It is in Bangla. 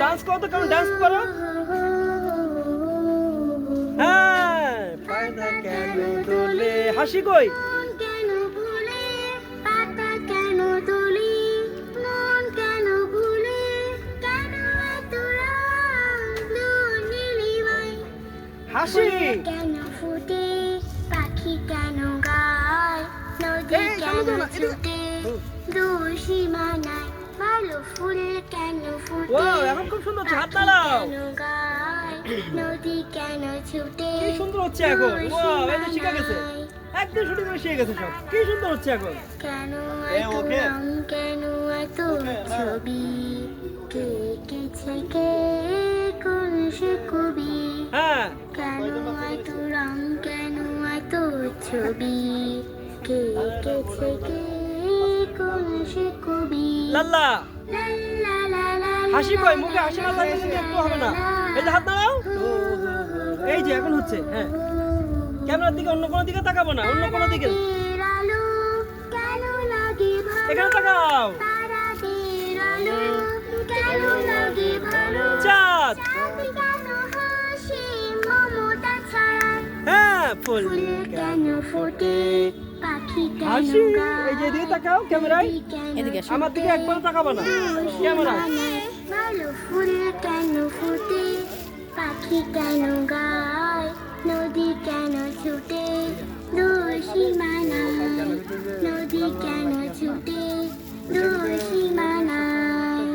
ডান্স করো তো, কেমন ডান্স করো? হ্যাঁ, পাতা কেন দোলে, হাসি কই? কেন ভুলে পাতা কেন তুলি, মন কেন ভুলে, কেন এত রাগ নীলিমায়, হাসি কেন ফুটে পাখি কেন গায়, নদী এই, কেন সামনে দাও না, এদিকে। ছুটে দূর সীমানায়, ভালো ফুল কেন ফুটে ওয়াও, এখন খুব সুন্দর হচ্ছে, হাত নাড়াও। কেন গায়, নদী কেন ছুটে কি সুন্দর হচ্ছে এখন। ওয়াও, এই তো শিখে গেছে, একদম শুটিং করে শিখে গেছে সব। কি সুন্দর হচ্ছে এখন। কেন এ, এত ওকে। রং, কেন এত ছবি, কে এঁকেছে, কে কোন সে কবি, হ্যাঁ, কেন এত রং, কেন এত ছবি, কে এঁকেছে, কে কোন সে কবি। লাল্লা, লা লা লা লা হাসি কই? মুখে হাসি না লাগলে কিন্তু একটু হবে না। এই যে হাত নাড়াও, এই যে এখন হচ্ছে। হ্যাঁ, ক্যামেরার দিকে, অন্য কোনো দিকে তাকাবো না, অন্য কোনো দিকে। তারাদের আলো কেন লাগে ভালো, এখানে তাকাও। তারাদের আলো কেন লাগে ভালো, চাঁদ, চাঁদ কেন হাসে মমতা ছাড়ায়, হ্যাঁ, ফুল ফুল কেন ফোটে পাখি কেন হাসি। গায়, এই যে এদিকে তাকাও ক্যামেরায়, নদী কেন এদিকে আসো। আমার দিকে একবার তাকাবো না ক্যামেরায়। সীমানায়, ভালো ফুল কেন ফোটে পাখি কেন গায়, নদী কেন ছুটে দূর সীমানায়, নদী কেন ছুটে দূর সীমানায়।